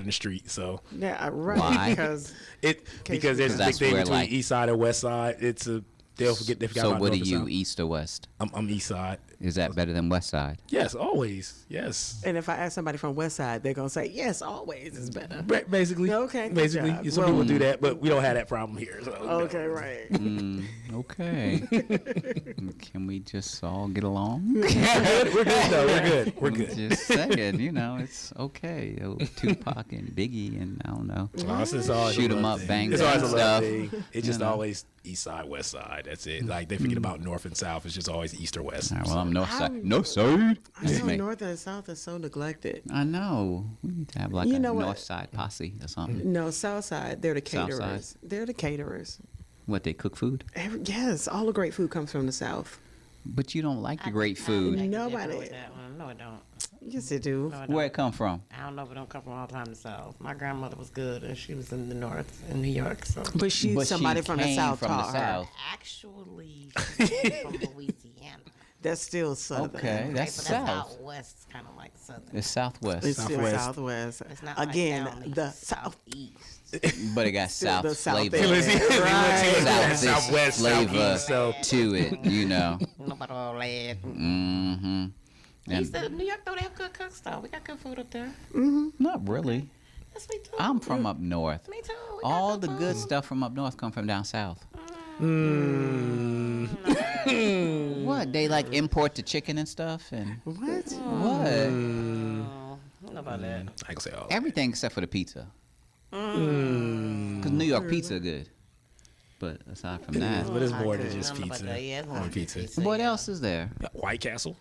in the street. So Yeah, right. Why? Because because there's a big that's thing where, between like- east side and west side. It's a they forgot So about what are north and you, south. east or west? I'm east side. Is that better than west side? Yes, always. Yes. and if I ask somebody from West Side, they're gonna say yes, always is better. Basically. Okay, good Basically. job. Some Well- people do that, but we don't have that problem here. So, Okay, right. Okay. Can we just all get along? We're good though. We're good. We're good. Just saying, it's okay. Tupac and Biggie and I don't know. It's always Shoot a 'em love up, thing. bang It's bang always a love stuff. thing. It's just You know. always east side, west side. That's it. Like they forget about north and south. It's just always east or west. All right, well, I'm north side. I'm- North side. I know North and South is so neglected. I know. We need to have like You a know what? north side posse or something. No, South Side, they're the South caterers. Side? They're the caterers. What, they cook food? Yes, all the great food comes from the South. But you don't like the I great beg food. to Nobody- differ with that one. No, I don't. Yes, they do. No, I don't. Where it come from? I don't know if it don't come from all the time in the South. My grandmother was good, and she was in the North in New York. So But she's But she somebody from the came South from the taught her. South. actually, she's from Louisiana. That's still Southern. Okay, that's but south. out west, kind of like southern. It's southwest. It's still Southwest. Southwest. It's not Again, like down the South South. East. But it got Still south the South flavor. there. Right. Southwest flavor so to it, Nobody all that. Mm-hmm. East of New York, though, they have good cooks, though. We got good food up there. Not really. Yes, we do. I'm from up north. Me too. We got All the food. good stuff from up north come from down south. What? They like import the chicken and stuff and What? what? Oh, I don't know about that. I can say all. Everything except for the pizza. Because New York pizza good. But aside from that, But it's more Okay. than just I don't know about pizza. that. Yeah, it's more More than pizza. pizza. what yeah. else is there? White Castle.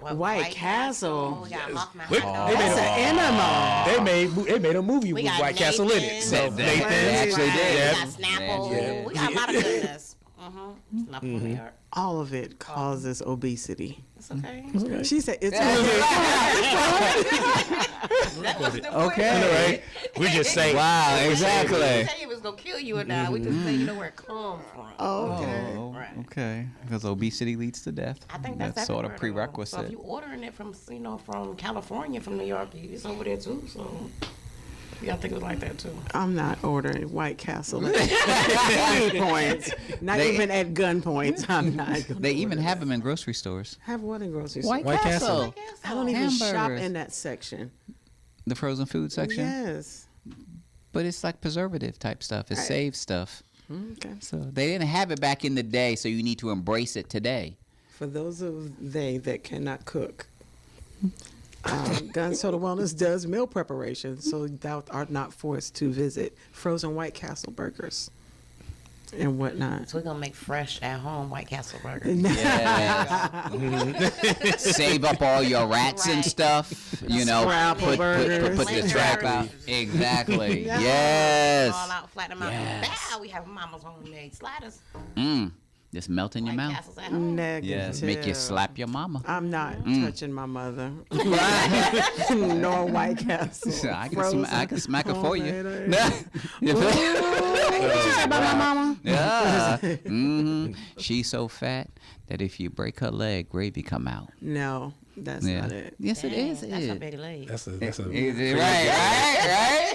What, White Castle. We got Hoffman Wait, Hot they Dog. made That's an animal. They made a movie We with got White Castle in it. Nathan's. So They Nathan. actually did. We Yeah. got Snapple. Yeah. We got a lot of goodness. It's not from New York. All of it causes obesity. It's okay. She said it's Okay. Right? We just say Wow, We exactly. didn't say it was gonna kill you or not. We just say you know where it come from. okay. Oh, Right. okay. Because obesity leads to death. I think that's sort of everywhere, though. So prerequisite. if you ordering it from from California, from New York, it's over there too. So you gotta think of it like that too. I'm not ordering White Castle at any point. Not They- even at gunpoint. I'm not. Gonna They even order have them in grocery stores. Have what in grocery White store? White Castle. Castle. I don't even shop Hamburgers. in that section. The frozen food section. Yes. But it's like preservative type stuff. It Right. saves stuff. Okay. So they didn't have it back in the day, so you need to embrace it today. For those of they that cannot cook, Gun Soda Wellness does meal preparation, so thou art not forced to visit frozen White Castle burgers and whatnot. So we're gonna make fresh at home White Castle burgers. Save up all your rats and Right. stuff. You know, Scrapple put burgers. the trap out. Burgers. Exactly. Yeah. Yes. All out, flatten them out. Yes. Bow, we have Mama's homemade sliders. Just melt in your White mouth. Castles at home. Negative. Yes. Make you slap your mama. I'm not touching my mother. Nor White Castle. I can smack her for you. Homemade. What you say about my mama? Yeah. She's so fat that if you break her leg, gravy come out. No, that's Yeah. not it. Yes, it is. That's a big leg. that's a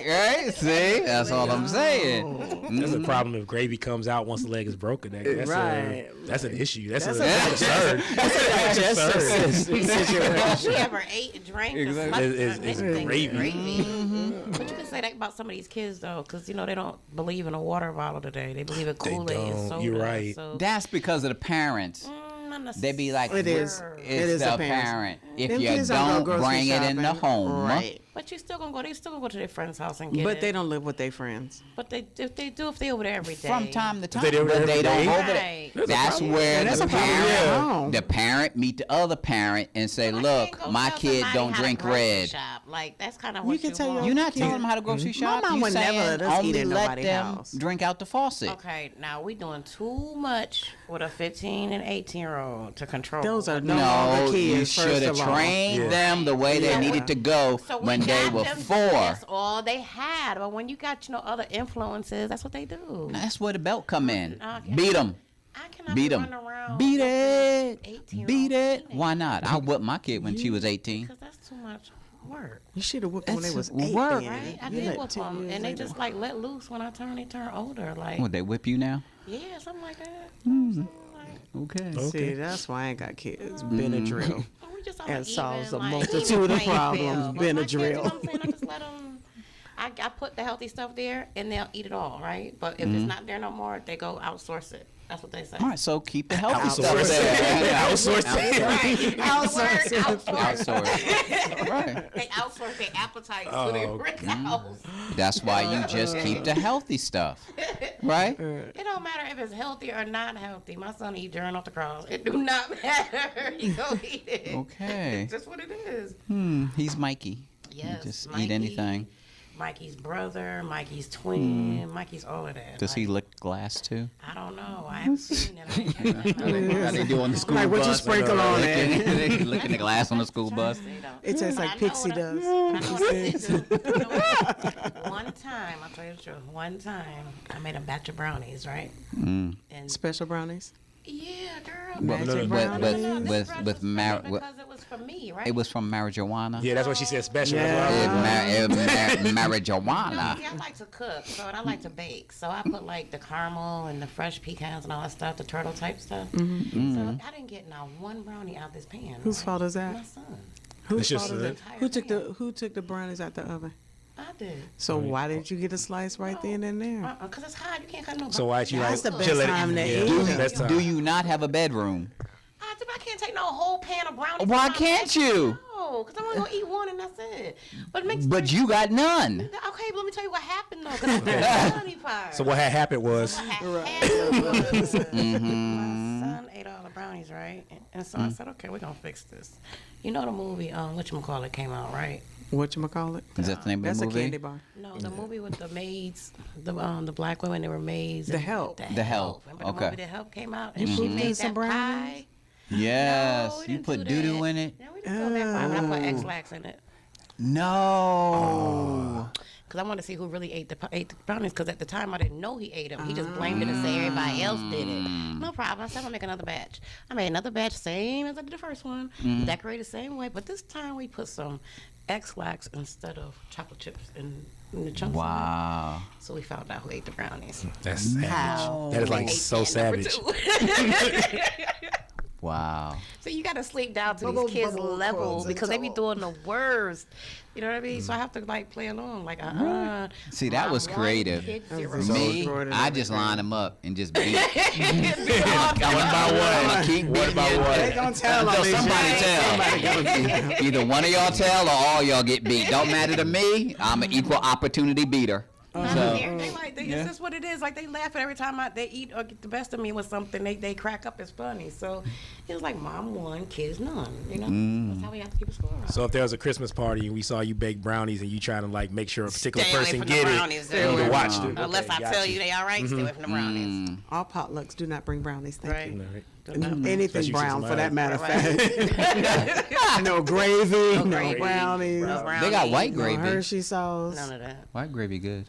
Right. See, that's all I'm saying. That's a problem if gravy comes out once the leg is broken. That's Right. That's an issue. That's That's absurd. That's absurd. She ever ate and drank and Exactly. slept It's on anything with gravy. But you can say that about some of these kids though, because they don't believe in a water bottle today. They believe in Kool-Aid and don't. soda. You're right. So, That's because of the parents. not They be like, It is. It's It is the the parents. parent. If Them you kids don't go don't grocery bring it in the shopping. home, Right. But you still gonna go. They still gonna go to their friend's house and get But it. they don't live with their friends. But if they over there every day. from time to time, They do it but every they don't day. go over there. Right. That's problem. where That's the a problem at parent, home. the parent meet the other parent and say, I can't "Look, go my tell kid somebody don't how to drink grocery red." Shop. Like that's kind of You what can you tell want. You're not telling them how to grocery shop. mom You would never saying let us only eat in let nobody's them house. drink out the faucet. Okay, now we doing too much with a 15 and 18-year-old to control. Those are no No, longer kids. you first should have of all. trained Yeah. them the way they Yeah. needed to go So we when they got were them, 4. That's all they had. But when you got other influences, that's what they do. That's where the belt come in. Okay. Beat them. I cannot Beat be them. running around. Beat with it. 18-year-old Beat it. teenager. Why not? I whipped my kid when she was 18. Because that's too much. Word. You should have whooped them when they was That's 8. work. then. Right? I You did let whoop 10 them, years and they later. just like let loose when they turn older. Like, Would they whip you now? yeah, something like that. Okay. See, that's why I ain't got kids. Benadryl. We just And solves a like, multitude even of playing problems. field. But my kids, you know Benadryl. what I'm saying? I just let them. I put the healthy stuff there, and they'll eat it all, right? But if it's not there no more, they go outsource it. That's what they say. All right, so keep the healthy Outsource stuff it. there. Outsource it. Right. Outsource it. Outsource. Right. They outsource their appetites Oh, to their brick house. That's why you just keep the healthy stuff. Right? It don't matter if it's healthy or not healthy. My son eat during off the cross. It do not matter. He go eat it. Okay. That's what it is. He's Mikey. Yes. Just eat Mikey, anything. Mikey's brother, Mikey's twin, Mikey's all of that. Does he Like, lick glass too? I don't know. I haven't seen it. I ain't checked it. How they do on the school Like what you bus? sprinkle on it. They licking the glass on the school bus. It tastes like I know Pixie what I- does. I know what I did do. You know what? One time, I'll tell you the truth. One time, I made a batch of brownies, right? And Special brownies. yeah, girl. Magic no, no, no. brownies. with mar- because it was for me, right? It was from marijuana. Yeah, that's what she said. Special. Yeah. Marijuana. See, I like to cook, and I like to bake. So I put like the caramel and the fresh pecans and all that stuff, the turtle type stuff. So I didn't get not one brownie out this pan. Whose right? fault is that? My son. Whose It's just fault is it? entire Who took pan. Who took the brownies out the oven? I did. So why didn't you get a slice right then and there? Because it's hot. You can't cut no. So why you like That's the best chill it? time to Yeah, eat. best time. Do you not have a bedroom? I can't take no whole pan of brownies. Why in my can't bed. you? No, because I'm only gonna eat one and that's it. But it makes But you got none. Okay, but let me tell you what happened though. Because I did the brownie part. So what had happened was What happened was my son ate all the brownies, right? And so I said, okay, we're gonna fix this. You know the movie whatchamacallit came out, right? Whatchamacallit? Is that the name That's of a the movie? candy bar. No, the movie with the maids, the black women, they were maids. The and- Help. The Help, Remember the okay. movie The Help came out? And You she put made some that brownies? pie. Yes. No, we You didn't put do doo doo that. in it? No, we didn't put that pie, but I put X-Lax in it. No. Because I wanted to see who really ate the brownies. Because at the time, I didn't know he ate them. He just blamed it and said everybody else did it. No problem. I said, I'm going to make another batch. I made another batch, same as I did the first one. Decorated the same way. But this time, we put some X-Lax instead of chocolate chips in the chunks. Wow. So we found out who ate the brownies. that's savage. That is like Ate so can number savage. 2. Wow. So you got to sleep down to Bubble, these kids' bubble, level crumbs and because they be toe. doing the worst. You know what I mean? So I have to like play along. Like, See, that Mom was one, creative. kid zero. So Me, extraordinary. I just line them up and just beat. One by one. Keep One by beating you. one. They gonna tell on Until me. somebody tell. Either one of y'all tell or all y'all get beat. Don't matter to me. I'm an equal opportunity beater. It's just what it is. Like they laugh at every time they eat or get the best of me with something. They crack up. It's funny. So it was like mom won, kids none. You know, that's how we have to keep a score. So if there was a Christmas party and we saw you bake brownies and you trying to like make sure a particular Stay away person from the get brownies, it, stay you away can from watch them. them. Unless Okay, I got tell you they all right, stay away from the brownies. All potlucks do not bring brownies. Thank Right. you. Right. Anything Especially brown, since for that mine- matter of fact. No gravy, no gravy, brownies, no no brownies, They got white gravy. Hershey sauce. None of that. White gravy good.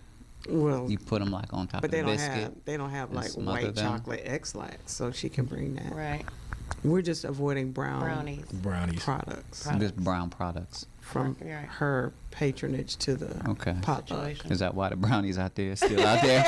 Well, You put them like on top but of they the don't biscuit. have like smother white them. chocolate X-Lax, so she can bring that. Right. We're just avoiding brown Brownies. Brownies. products Just brown products. from Right. her patronage to the Okay. potluck. Is that why the brownies out there still out there?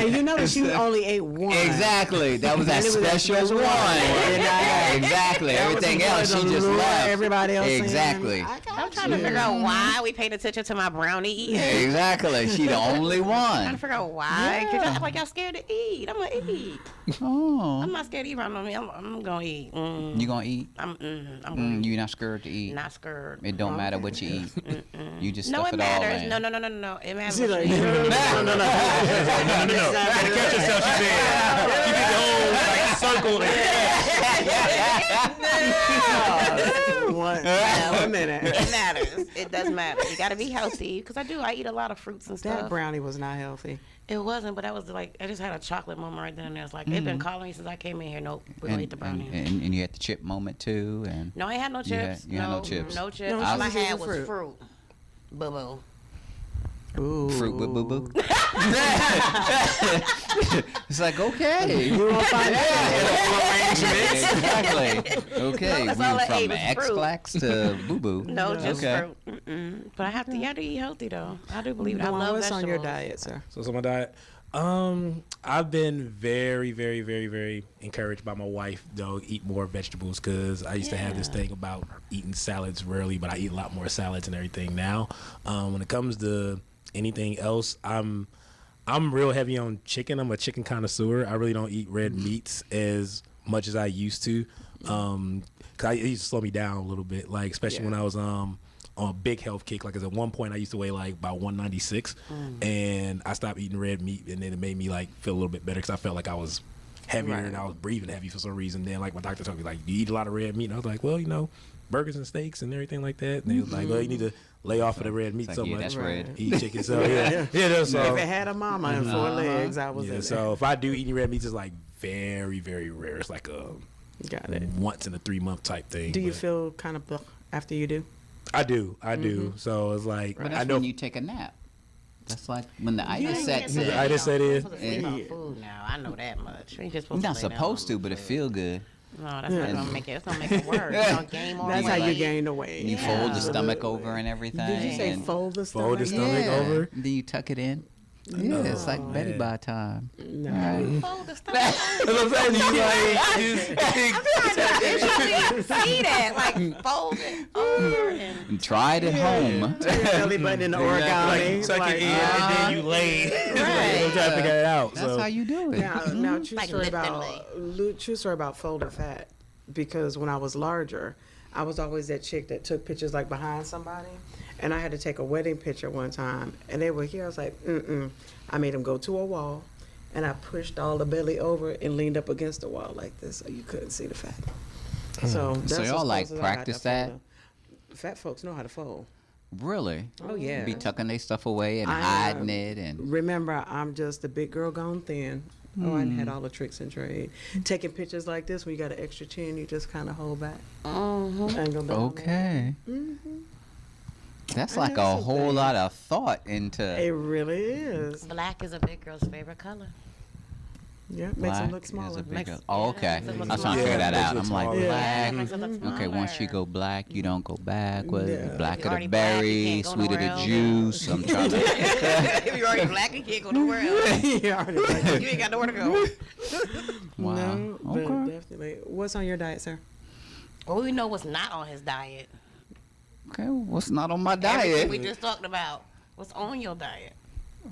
And you notice you only ate one. Exactly. That was that And it was that special special one. one. Yeah, exactly. That was Everything the else, one she to just lure left. everybody else in. Exactly. I'm trying to figure out why we paid attention to my brownie eating. Exactly. She the only Trying to one. figure out why. Cause y'all act like y'all scared to eat. I'm gonna eat. Oh. I'm not scared to eat around me. I'm gonna eat. You gonna eat? I'm gonna eat. You not scared to eat? Not scared. It don't matter what you eat. You just No, stuff it it all matters. in. No. It matters. See, what like, you eat. no. Gotta catch yourself, she said. You did the whole like circle. One minute. It matters. It does matter. You gotta be healthy. Cause I eat a lot of fruits and stuff. That brownie was not healthy. It wasn't, but that was like I just had a chocolate moment right then and there. It's like they've been calling me since I came in here. Nope, we're gonna eat the brownies. and you had the chip moment too. And No, I ain't had no chips. You had no chips. No chips. No, All she I was had eating was fruit. fruit. Boo boo. Ooh. Fruit with boo boo. It's like, okay. You won't find out. Exactly. Okay. That's We all I went ate from was X-Flax to boo boo. No, just okay. fruit. But I have to eat healthy though. I do believe it. I Luan, love what's vegetables. on your diet, sir? So it's on my diet. I've been very, very, very, very encouraged by my wife, though, eat more vegetables, because I used to have this thing about eating salads rarely, but I eat a lot more salads and everything now. When it comes to anything else, I'm real heavy on chicken. I'm a chicken connoisseur. I really don't eat red meats as much as I used to, because it used to slow me down a little bit, like especially when I was on a big health kick. Like, at one point I used to weigh like about 196, and I stopped eating red meat, and then it made me like feel a little bit better, because I felt like I was heavier and I was breathing heavy for some reason. Then like my doctor told me, like, you eat a lot of red meat, and I was like, well, burgers and steaks and everything like that. And they was like, well, you need to lay off of the red meat It's so like, yeah, much. that's red. Eat chicken. So that's If all. it had a mama and 4 legs, I was in there. So if I do eat any red meats, it's like very, very rare. It's like a Got it. once in a 3-month type thing. Do you but feel kind of after you do? I do. So it's like, But I that's know. when you take a nap. That's like when the itis sets The in. itis set in. You're supposed to sleep on food now. I know that much. You're just supposed You're not to lay down supposed on to, but it feel good. No, that's not gonna make it. It's gonna make it worse. You're gonna gain more That's how you weight. gain the weight. You fold the Yeah. stomach over and everything. Did you say and- fold the stomach? Fold the stomach yeah. over? Then you tuck it in. Yeah, it's like Betty man. by time. No. Fold the stomach. That's what I'm saying. See that? Like fold it over and And try it at home. Your belly button in the origami. Tuck like, it in, and then you lay. I'm trying to figure it out. That's so. how you do it. Now true Like story lift and about true story about folded fat. Because when I was larger, I was always that chick that took pictures like behind somebody, and I had to take a wedding picture one time, and they were here. I was like, I made them go to a wall, and I pushed all the belly over and leaned up against the wall like this, so you couldn't see the fat. So that's So as y'all, like, close as I got practice to that? folding. Fat folks know how to fold. Really? Oh yeah. Be tucking their stuff away and I hiding am. it and Remember, I'm just a big girl gone thin. Oh, I had all the tricks in trade. Taking pictures like this, when you got an extra chin, you just kind of hold back. And go down. okay. That's I like know a some whole things. lot of thought into It really is. black is a big girl's favorite color. Yeah, makes them black look as smaller. a big Makes- girl. Oh, okay. makes it look I was trying to smaller. figure that Yeah, out. makes I'm it like smaller. black. Makes it look Okay, once you smaller. go black, you don't go backward. Yeah. Black You're of the already black, you berry, can't go sweet of nowhere the else. juice. I'm trying to. If you're already black, you can't go nowhere else. Yeah, already like You ain't got nowhere to go. Wow. No, but Okay. definitely. What's on your diet, sir? Well, we know what's not on his diet. Okay, what's not on my Everything diet? we just talked about. What's on your diet?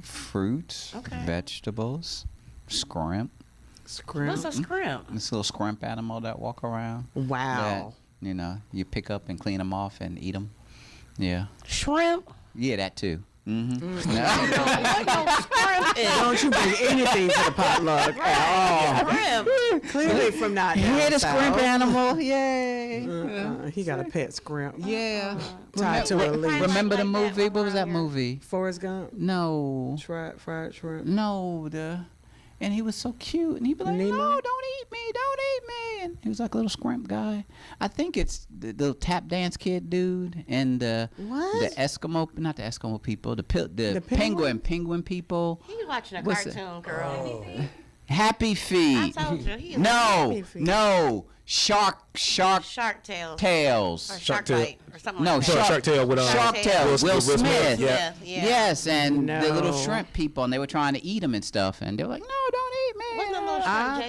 Fruits, Okay. vegetables, scrimp. Scrimp. What's a scrimp? This little scrimp animal that walk around. That, Wow. you pick up and clean them off and eat them. Yeah. Shrimp? Yeah, that too. Mm-hmm. What no shrimp is? Don't you bring anything to the potluck at all. Shrimp. Clearly from not down Yeah, the scrimp south. animal. Yay. He got a pet scrimp. Yeah. Tied to a leash. Remember the Like that movie? one What was that around here. movie? Forrest Gump. No. Fried shrimp. No, and he was so cute, and he'd be like, Nemo? "No, don't eat me, don't eat me." And he was like a little scrimp guy. I think it's the little tap dance kid dude and the What? Eskimo, not the Eskimo people, the penguin? penguin people. He was watching a What's it? cartoon, girl. Happy I Feet. told you. He is No, Happy Feet. no, shark Shark Tales. Or tails. Shark Tail. Bite. Or something No, like that. Shark Tale with Shark Tale. Will Will Smith, Smith. yeah. Yeah. Yes, and the little No. shrimp people, and they were trying to eat them and stuff, and they were like, "No, don't eat me." Wasn't the little I shrimp J-Lo?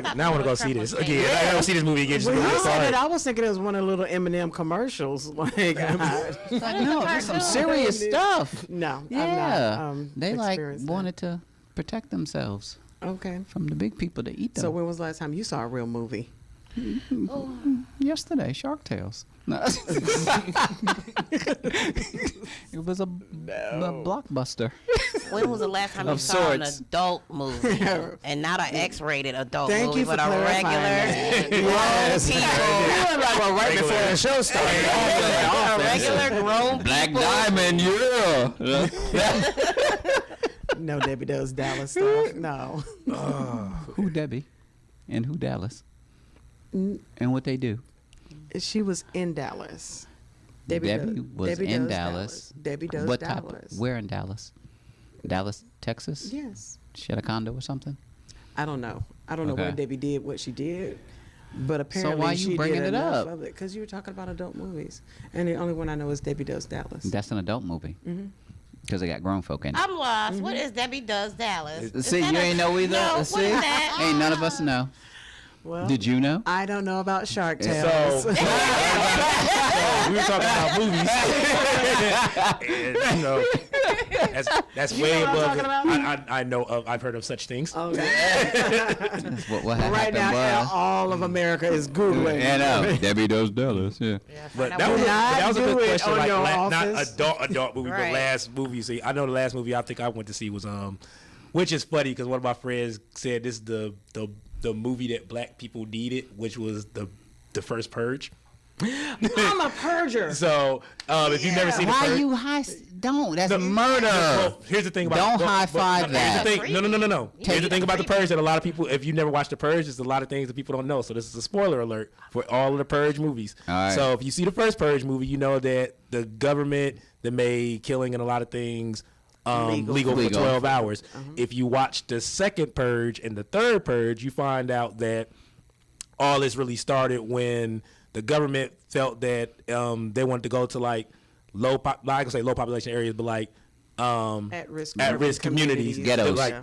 thought- Now I want to go see this again. I gotta see this movie again. Just When to you get said started. it, I was thinking it was one of the little Eminem commercials. Like, Like, no, there's some cartoon. serious stuff. no, Yeah, I'm not. they like experienced that. wanted to protect themselves Okay. from the big people that eat them. So when was the last time you saw a real movie? Yesterday, Shark Tales. No. It was a blockbuster. When was the last time you Of saw an sorts. adult movie? And not an X-rated adult Thank movie, you for but a clarifying regular that. grown people. right before the show started. A regular grown Black people. Diamond, yeah. No, Debbie does Dallas stuff. No. Who Debbie? And who Dallas? And what they do? She was in Dallas. Debbie Debbie was Debbie in Does Dallas. Debbie Does What Dallas. Where in Dallas? Dallas, Texas? Yes. She had a condo or something? I don't know. I don't know why Okay. Debbie did what she did, but apparently why you she bringing did it enough up? of it because you were talking about adult movies, and the only one I know is Debbie Does Dallas. That's an adult movie. Mm-hmm. Because they got grown folk in it. I'm lost. What is Debbie Does Dallas? Is See, that you a- ain't know either. No, See? what is that? Ain't none of us know. Well, Did you know? I don't know about Shark So, Tales. so we were talking about movies. And, you know, that's way what I'm above. talking about? I know of. I've heard of such things. Okay. That's what happened Right now, was. all of America is Googling. Debbie Does Dallas, yeah. Yeah, But find that out was, what- that was a Not good do it question. on Like, your not office. adult movie, Right. but last movie. See, I know the last movie I think I went to see was which is funny because one of my friends said this is the movie that black people needed, which was the first Purge. I'm a purger. So if you've never seen the Why Purge, you high? Don't. That's No, murder. well, here's the thing about Don't high five here's the that. thing. No. Here's the thing about the Purge that a lot of people, if you never watched the Purge, there's a lot of things that people don't know. So this is a spoiler alert for all of the Purge movies. All right. So if you see the first Purge movie, you know that the government that made killing and a lot of things legal for Legal. 12 hours. If you watch the second Purge and the third Purge, you find out that all this really started when the government felt that they wanted to go to like low population areas, but like At risk communities, Ghettos. like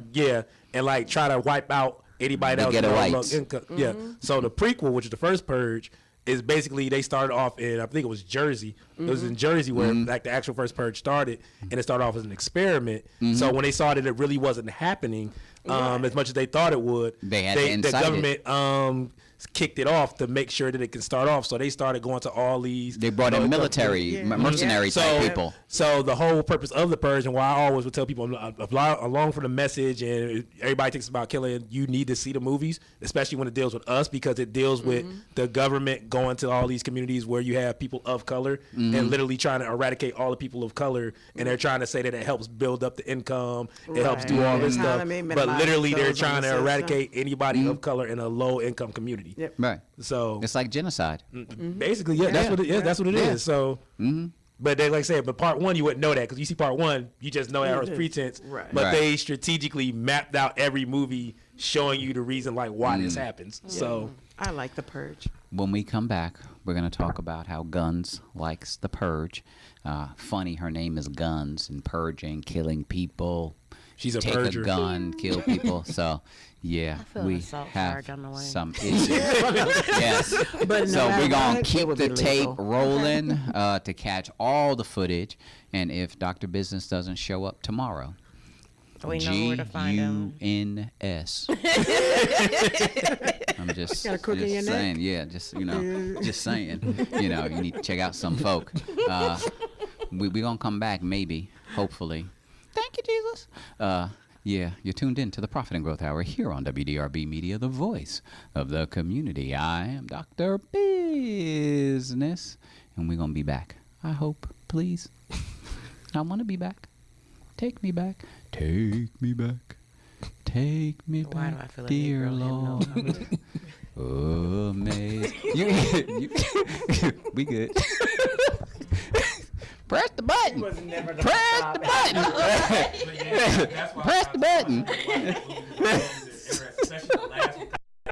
and like try to wipe out anybody The that was ghetto on low whites. income. Yeah. So the prequel, which is the first Purge, is basically they started off in I think it was Jersey. It was in Jersey where like the actual first Purge started, and it started off as an experiment. So when they saw that it really wasn't happening as much as they thought it would, They had to the incite it. government kicked it off to make sure that it can start off. So they started going to all these. They brought in military, Yeah. mercenary type people. So the whole purpose of the Purge, and why I always would tell people along for the message, and everybody thinks about killing, you need to see the movies, especially when it deals with us, because it deals with the government going to all these communities where you have people of color and literally trying to eradicate all the people of color, and they're trying to say that it helps build up the income, it helps do all this stuff, Economy, but minimize literally they're those trying on to the system. eradicate anybody of color in a low income community. Yep. Right. So It's like genocide. basically, yeah, that's what it is. That's what it is. Yeah. So, but they like I said, but part one you wouldn't know that because you see part one, you just know that was pretense. Right. But Right. they strategically mapped out every movie, showing you the reason like why this happens. So I like The Purge. When we come back, we're going to talk about how Guns likes the Purge. Funny, her name is Guns, and purging, killing people. she's a Take purger. a gun, kill people. So, yeah, feel we an assault have charge on the way. some issues. Yes. But no So matter we're going what, to it keep would the be tape legal. rolling to catch all the footage. And if Dr. Business doesn't show up tomorrow, We know where to find him. GUNS. I'm just, Got a crook in just your neck? saying, yeah, just saying, you need to check out some folk. We gonna come back maybe, hopefully. Thank you, Jesus. Yeah, you're tuned in to the Profit and Growth Hour here on WDRB Media, the voice of the community. I am Dr. Business, and we're gonna be back. I hope, please. I want to be back. Take me back. Take me back. Take me Why do back, I feel like dear Negro Lord. hymnal? Oh, amazing. We good. Press the button. Press the button. Press the button.